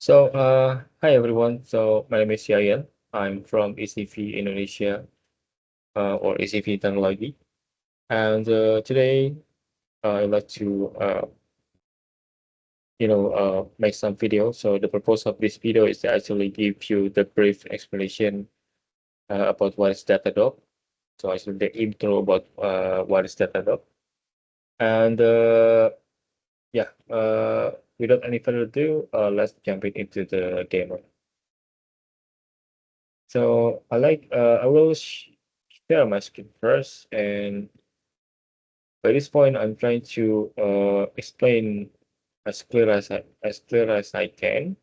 Hi everyone. My name is Yayan. I'm from ECV Indonesia, or ECV Technology. And today I'd like to, make some video. So the purpose of this video is to actually give you the brief explanation about what is Datadog. So actually the intro about what is Datadog. And yeah, without any further ado, let's jump into the demo. I will share my screen first, and by this point, I'm trying to explain as clear as I can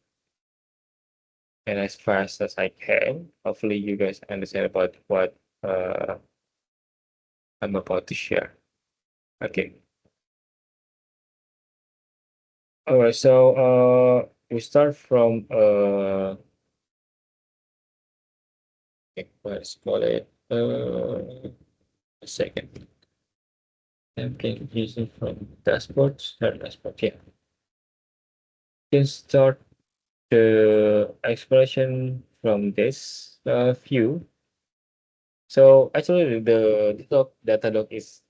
and as fast as I can. Hopefully, you guys understand about what uh, I'm about to share. Okay. All right. We start from let's call it a second. Application from dashboard. Start dashboard. Yeah. Can start the explanation from this view. So actually, the Datadog is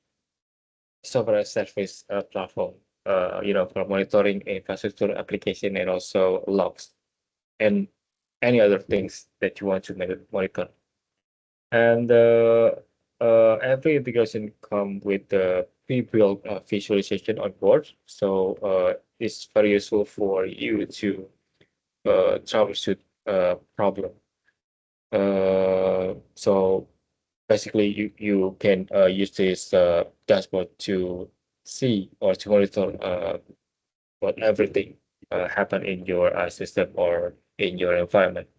software as service platform. For monitoring infrastructure application and also logs and any other things that you want to monitor. And every integration come with the pre-built visualization on board. It's very useful for you to troubleshoot problem. So basically, you can use this dashboard to see or to monitor what everything happen in your system or in your environment.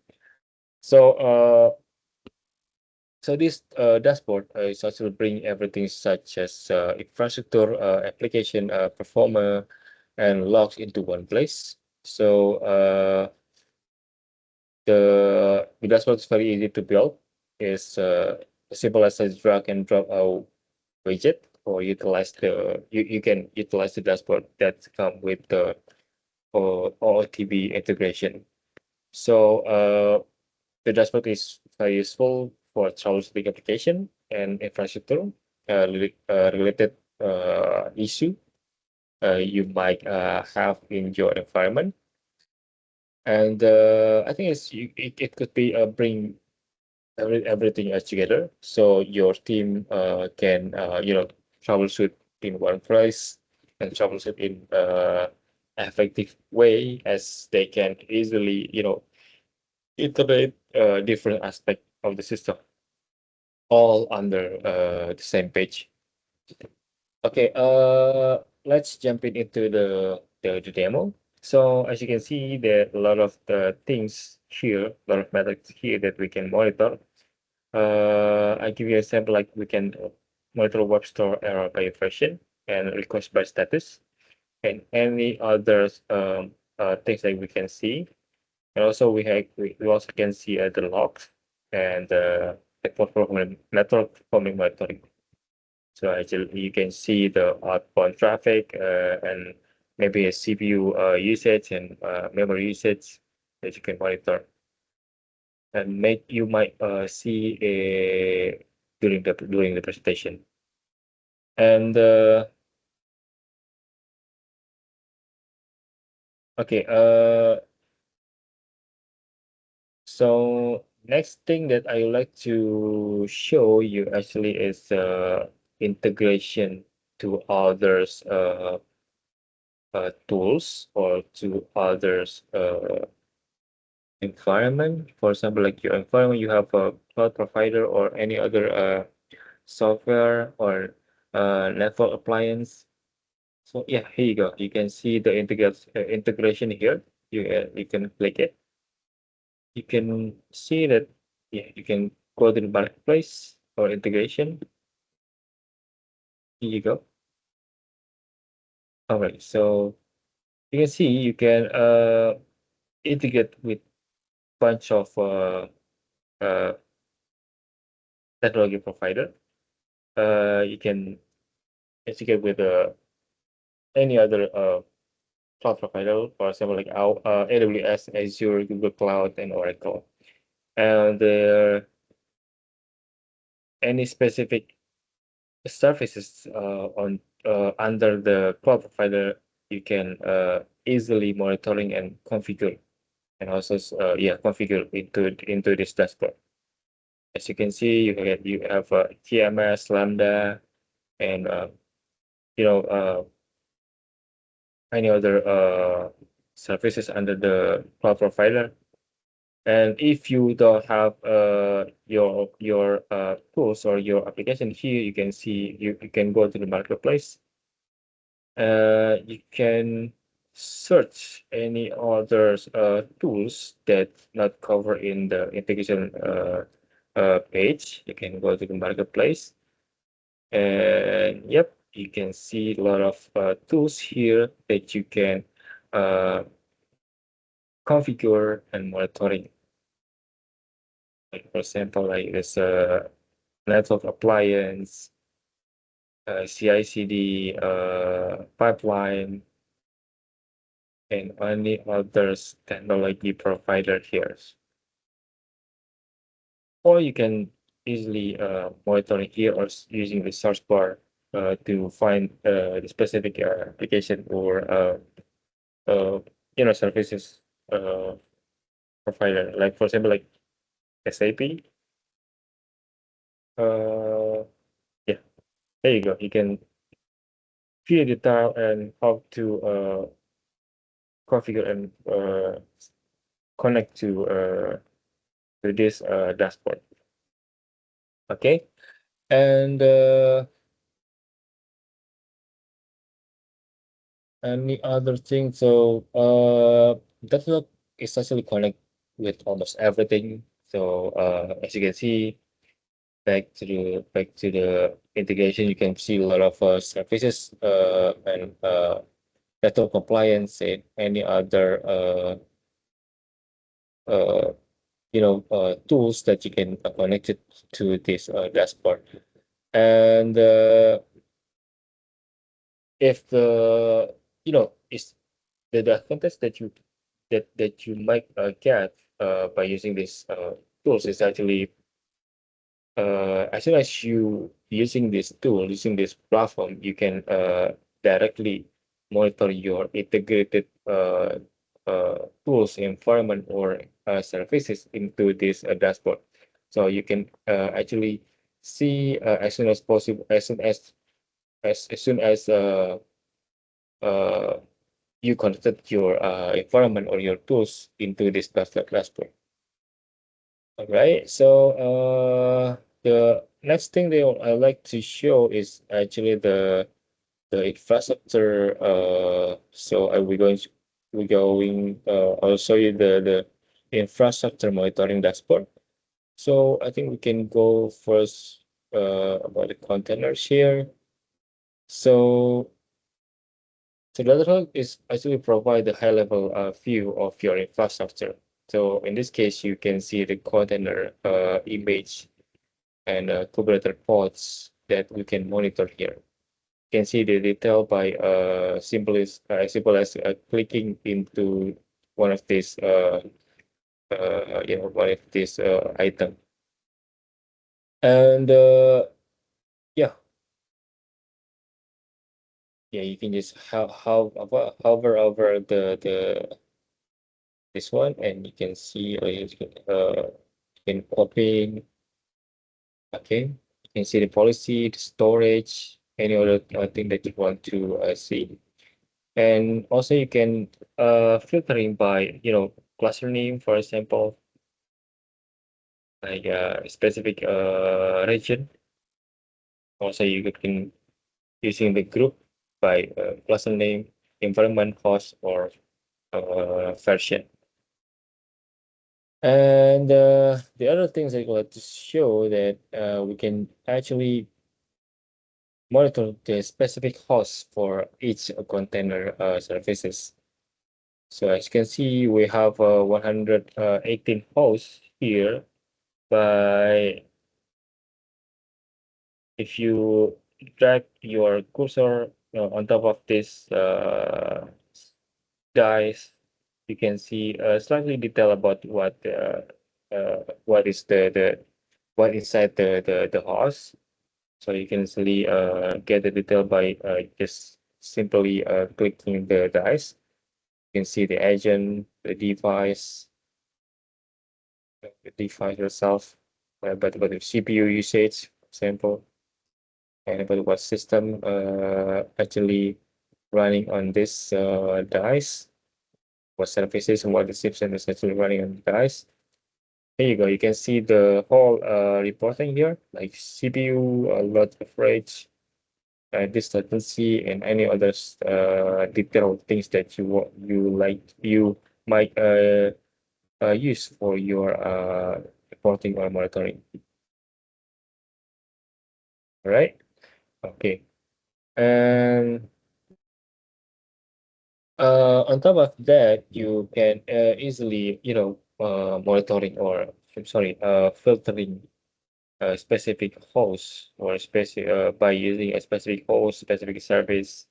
So this dashboard is also bring everything such as infrastructure, application, performer, and logs into one place. So the dashboard is very easy to build. It's as simple as a drag and drop a widget, or you can utilize the dashboard that come with the OOTB integration. So the dashboard is very useful for troubleshooting application and infrastructure related issue you might have in your environment. And I think it could be bring everything together, so your team can troubleshoot in one place and troubleshoot in effective way, as they can easily integrate different aspect of the system all under the same page. Okay, let's jump into the demo. So as you can see, there are a lot of the things here, a lot of methods here that we can monitor. I give you an example, like we can monitor web store error by version and request by status, and any other things that we can see. And also we also can see the logs and network performing monitoring. So actually, you can see the outbound traffic and maybe a CPU usage and memory usage that you can monitor, and you might see during the presentation. And okay, so next thing that I would like to show you actually is integration to others tools or to others environment. For example, like your environment, you have a cloud provider or any other software or network appliance. So yeah, here you go. You can see the integration here. You can click it. You can see that, yeah, you can go to the marketplace or integration. Here you go. All right, so you can see you can integrate with bunch of uh, technology provider. You can integrate with any other cloud provider, for example, like our AWS, Azure, Google Cloud, and Oracle. And any specific services on under the cloud provider, you can easily monitoring and configure, and also configure into this dashboard. As you can see, you have TMS, Lambda, and you know any other services under the cloud provider. And if you don't have your tools or your application here, you can see you can go to the marketplace. You can search any other tools that not covered in the integration page. You can go to the marketplace, and yep, you can see a lot of tools here that you can uh, configure and monitoring. Like for example, like this network appliance, CI/CD pipeline, and any others technology provider here. Or you can easily monitor it here or using the search bar to find the specific application or uh, services provider. Like for example, like SAP. Uh, yeah, there you go. You can view the tile and how to configure and connect to this dashboard. Okay, and any other thing? So Datadog is actually connect with almost everything. So as you can see, back to the integration, you can see a lot of services and network compliance and any other uh, tools that you can connect it to this dashboard. And if the is the advantage that you might get by using these tools is actually as soon as you using this tool, using this platform, you can directly monitor your integrated tools environment or services into this dashboard. So you can actually see as soon as possible, as soon as uh, you connected your environment or your tools into this dashboard. All right. So the next thing that I like to show is actually the infrastructure. So I'll show you the infrastructure monitoring dashboard. So I think we can go first about the containers here. So Datadog is actually provide the high-level view of your infrastructure. So in this case, you can see the container image and Kubernetes pods that we can monitor here. You can see the detail by simple as clicking into one of these item. And yeah, you can just hover over the this one, and you can see in copying. Okay, you can see the policy, the storage, any other thing that you want to see. And also you can filtering by cluster name, for example, like a specific region. Also you can using the group by cluster name, environment, host, or version. And the other things I would like to show that we can actually monitor the specific host for each container services. So as you can see, we have 118 hosts here. By if you drag your cursor on top of this dice, you can see slightly detail about what is what inside the house. So you can easily get the detail by just simply clicking the dice. You can see the agent, the device itself, about the CPU usage, for example, and about what system actually running on this device, what services and what the system is actually running on the device. There you go. You can see the whole reporting here, like CPU, lot of rage, this latency, and any other detailed things that you might use for your reporting or monitoring. All right. Okay. And on top of that, you can easily, monitoring or I'm sorry, filtering a specific host or specific by using a specific host, specific service.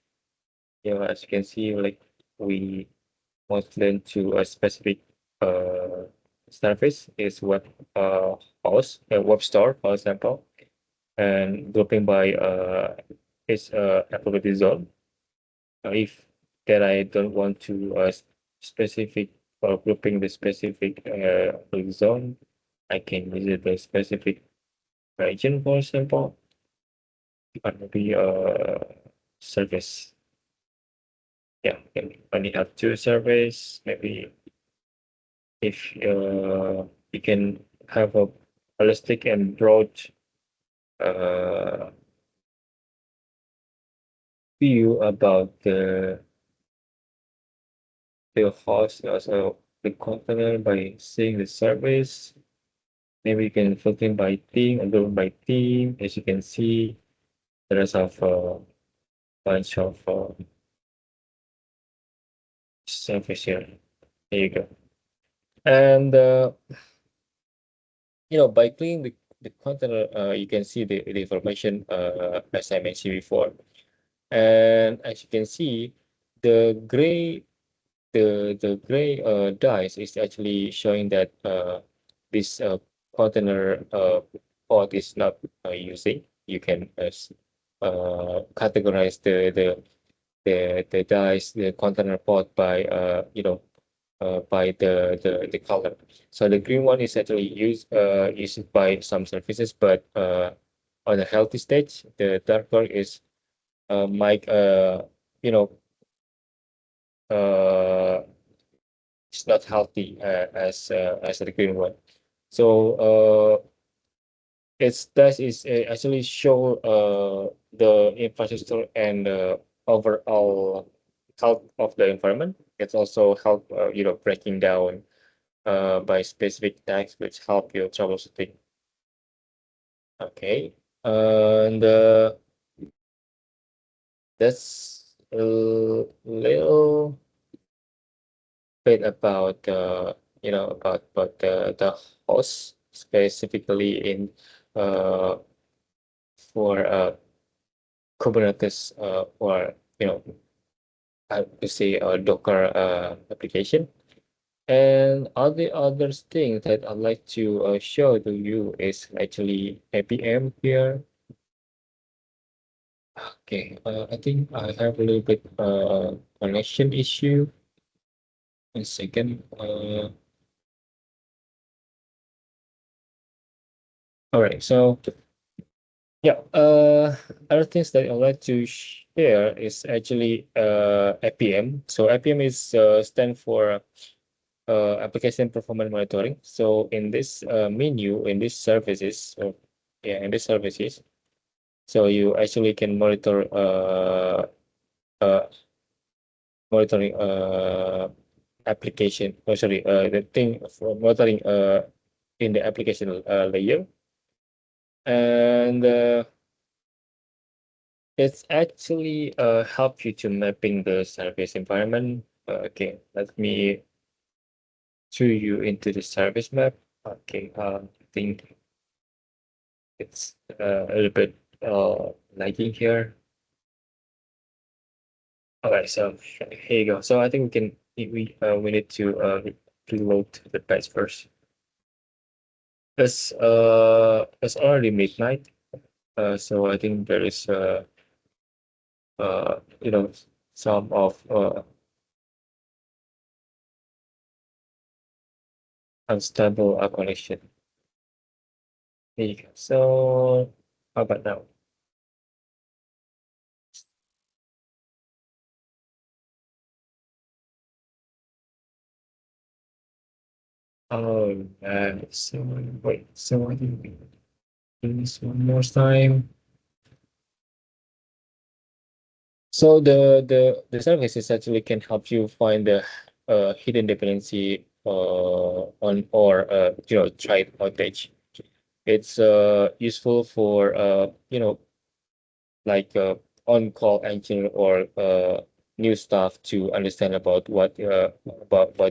As you can see, like we want them to a specific uh service is what host, a web store, for example, and grouping by is applicability zone. If that I don't want to specific or grouping the specific zone, I can visit the specific region, for example, or maybe service. Yeah, can only have two surveys. Maybe if you can have a holistic and broad uh, view about the host, also the container by seeing the service. Maybe you can filter by theme and group by theme. As you can see, there's a bunch of surface here. There you go. And by cleaning the container, you can see the information as I mentioned before. And as you can see, the gray the gray dice is actually showing that this container pod is not using. You can categorize the dice, the container pod by by the color. So the green one is actually used by some surfaces, but on a healthy stage, the dark color is might you know uh it's not healthy as the green one. So it's that is actually show the infrastructure and overall health of the environment. It's also help breaking down by specific tags which help you troubleshooting. Okay, and that's a little bit about the host specifically in uh for Kubernetes or I would say a Docker application. And all the other things that I'd like to show to you is actually APM here. Okay, I think I have a little bit connection issue. One second. All right, so yeah, other things that I'd like to share is actually APM. So APM is stand for application performance monitoring. So in this menu, in these services, in these services, so you actually can monitor uh monitoring application. Oh, sorry, the thing for monitoring in the application layer, and it's actually help you to mapping the service environment. Okay, let me show you into the service map. Okay, I think it's a little bit lagging here. Okay, so here you go. So I think we can we need to reload the page first. It's already midnight. So I think there is you know, some of unstable connection. There you go. So how about now? Oh, so wait, so I think we do this one more time. So the services actually can help you find the hidden dependency on or try outage. It's useful for like on-call engineer or new staff to understand about what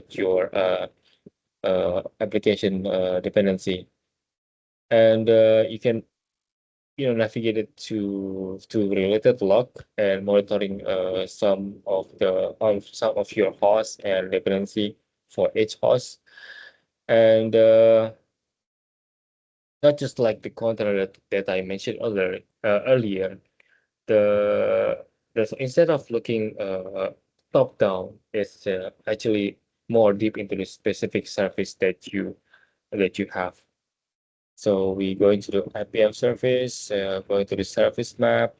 your application dependency, and you can navigate it to related log and monitoring some of your hosts and dependency for each host, and not just like the container that I mentioned earlier. The so instead of looking top down, it's actually more deep into the specific service that you have. So we go into the IPM service, go into the service map.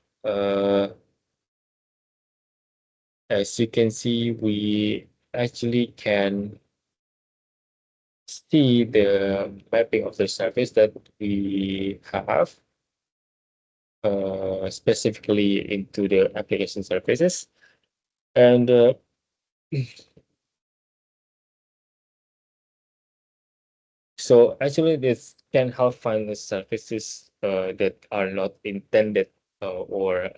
As you can see, we actually can see the mapping of the service that we have, specifically into the application services. And so actually this can help find the services that are not intended or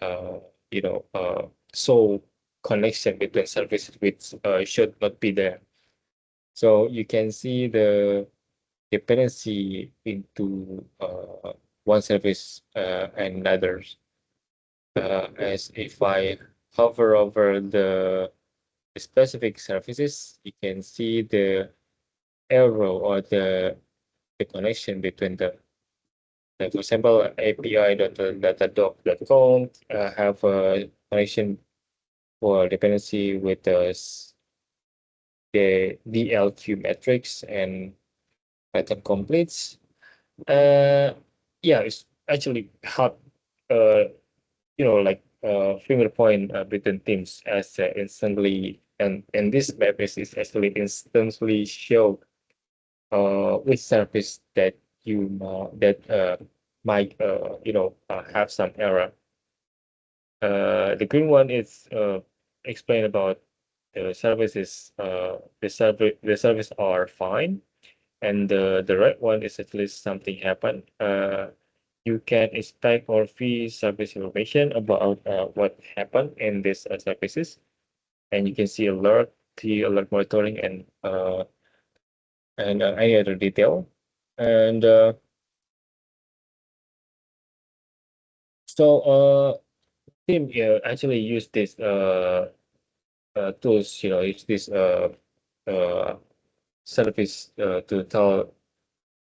so connection between services which should not be there. So you can see the dependency into one service and others. As if I hover over the specific services, you can see the arrow or the connection between them. Like for example, api.datadog.com have a connection for dependency with the DLQ metrics and pattern completes. Yeah, it's actually hard, uh, like finger point between teams as instantly, and this map is actually instantly show which service that might have some error. The green one is explain about the services. The service are fine, and the red one is at least something happened. You can expect or see service information about what happened in these services, and you can see alert monitoring, and any other detail. And so team actually use this tools, use this uh, service to tell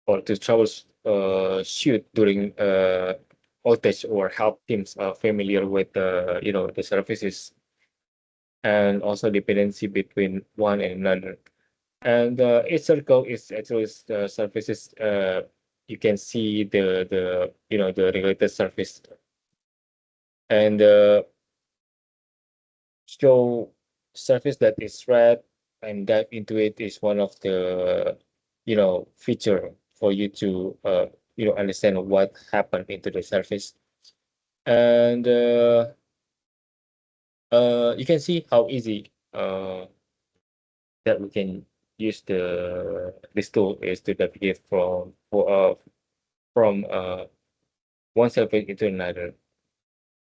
or to shoot during outage or help teams familiar with the services and also dependency between one and another. And each circle is actually the services. You can see the related surface, and show surface that is red and dive into it is one of the feature for you to understand what happened into the surface. And you can see how easy that we can use this tool is to navigate from one surface into another.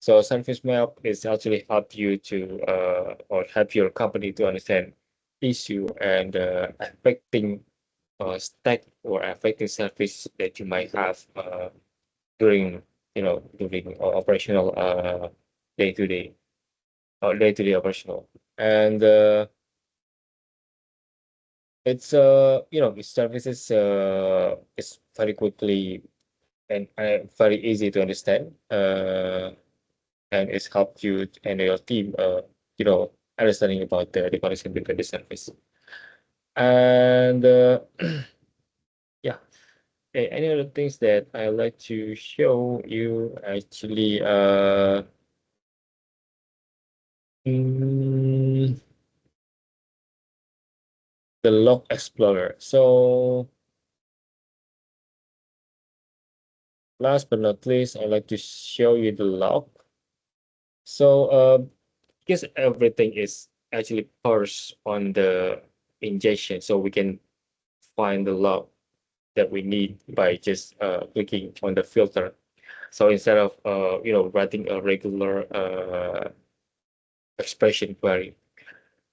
So surface map is actually help you to or help your company to understand issue and affecting stack or affecting surface that you might have during during operational day to day or day to day operational. And it's its services is very quickly and very easy to understand, and it's helped you and your team understanding about the connection between the service. And yeah, any other things that I like to show you actually mm, the log explorer. So last but not least, I like to show you the log. So because everything is actually parsed on the ingestion, so we can find the log that we need by just clicking on the filter. So instead of writing a regular expression query.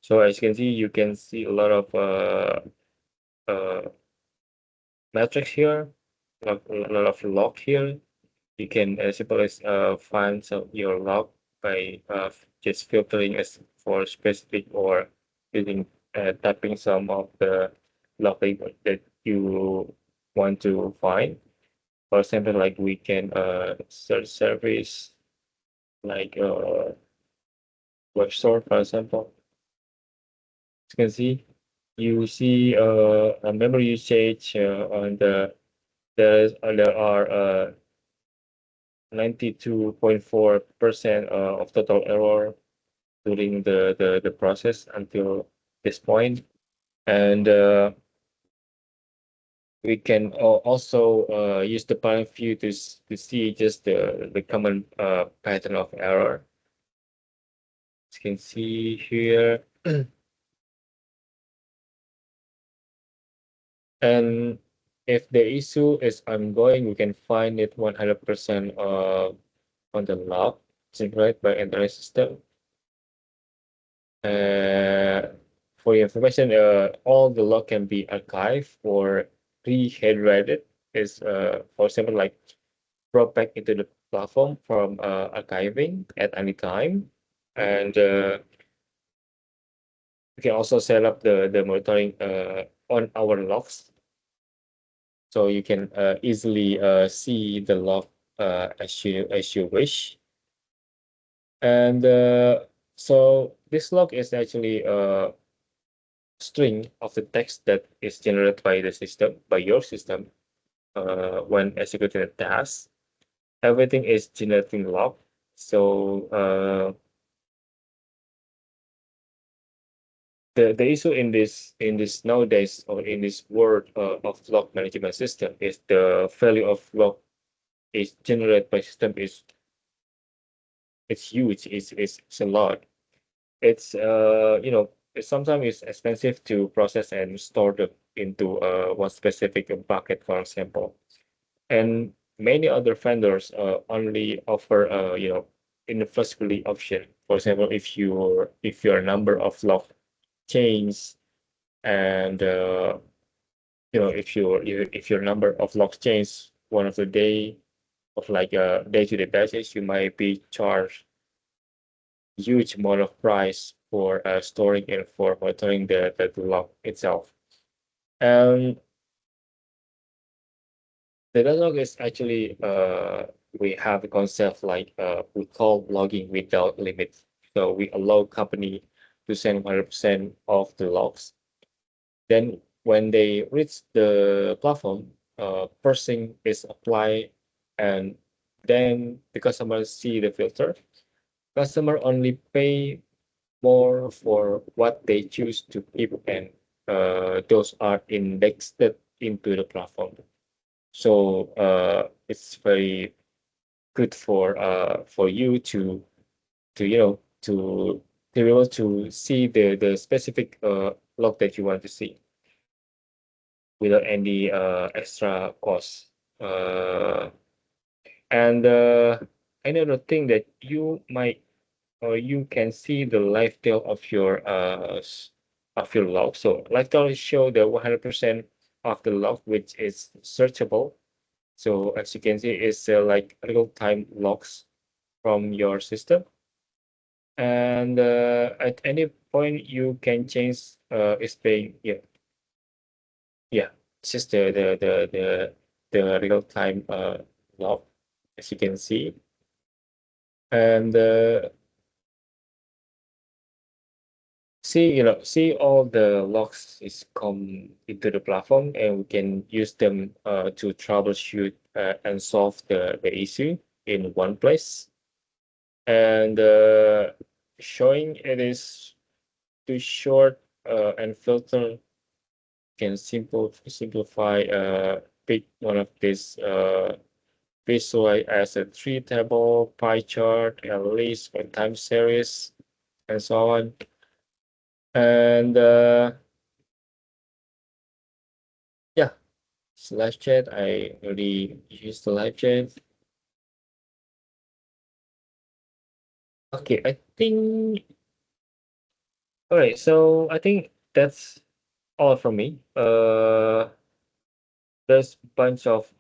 So as you can see a lot of uh, metrics here, a lot of log here. You can as simple as find your log by just filtering as for specific or using typing some of the log that you want to find. For example, like we can search service like web store, for example. As you can see, you see a memory usage on there are 92.4% of total error during the process until this point. And we can also use the parent view to see just the common pattern of error. As you can see here. And if the issue is ongoing, we can find it 100% on the log generated by entire system. For your information, all the log can be archived or rehydrated. Is for example, like brought back into the platform from archiving at any time, and we can also set up the monitoring on our logs, so you can easily see the log as you wish. And so this log is actually a string of the text that is generated by the system, by your system, when executing a task. Everything is generating log. So the issue in this nowadays, or in this world of log management system, is the value of log is generated by system is it's huge. It's a lot. It's sometimes it's expensive to process and store them into one specific bucket, for example. And many other vendors only offer inflexibility option. For example, if your number of log chains, and if your number of logs change one of the day of like a day-to-day basis, you might be charged huge amount of price for storing and for monitoring the log itself. And the Datadog is actually we have a concept like we call logging without limit. So we allow company to send 100% of the logs. Then when they reach the platform, parsing is applied, and then the customer see the filter. Customer only pay more for what they choose to keep, and those are indexed into the platform. So it's very good for you to be able to see the specific log that you want to see without any extra cost. And another thing that you might, or you can see the lifetail of your log. So lifetail show the 100% of the log which is searchable. So as you can see, it's like real-time logs from your system. And at any point you can change its paying. Yeah, yeah, it's just the real time log, as you can see. And see all the logs is come into the platform, and we can use them to troubleshoot and solve the issue in one place. And showing it is too short and filter can simplify pick one of these visualize as a tree table, pie chart, a list, or time series, and so on. And yeah, live chat. I already used the live chat. Okay, I think. All right, so I think that's all from me. There's bunch of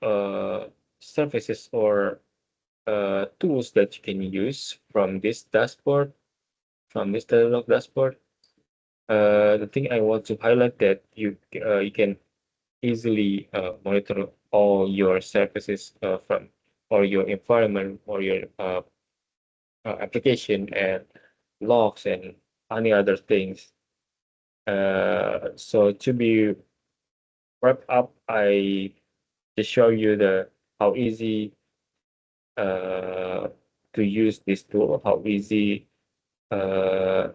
services or tools that you can use from this dashboard, from this Datadog dashboard. The thing I want to highlight that you can easily monitor all your services from or your environment or your application and logs and any other things. So to be wrapped up, I just show you the how easy uh, to use this tool, how easy uh,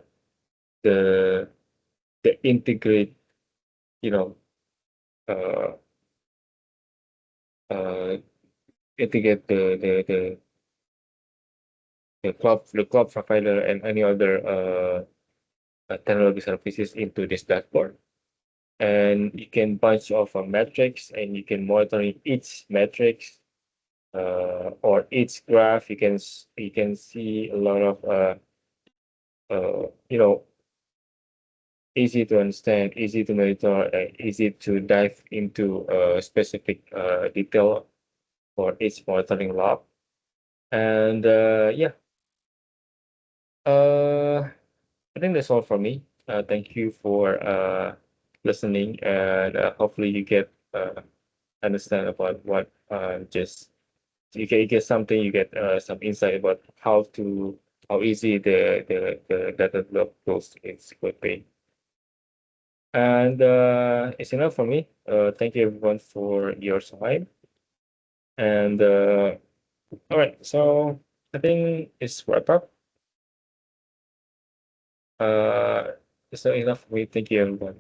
the integrate, you know, uh, uh, integrate the cloud provider and any other technology services into this dashboard. And you can bunch of metrics, and you can monitor each metrics or each graph. You can see a lot of you know, easy to understand, easy to monitor, easy to dive into specific detail for each monitoring log. And yeah, I think that's all from me. Thank you for listening, and hopefully you get understand about what just you get something, you get some insight about how easy the data log tools is could be. And it's enough for me. Thank you everyone for your time. And all right, so I think it's wrap up. Uh, it's enough for me. Thank you everyone.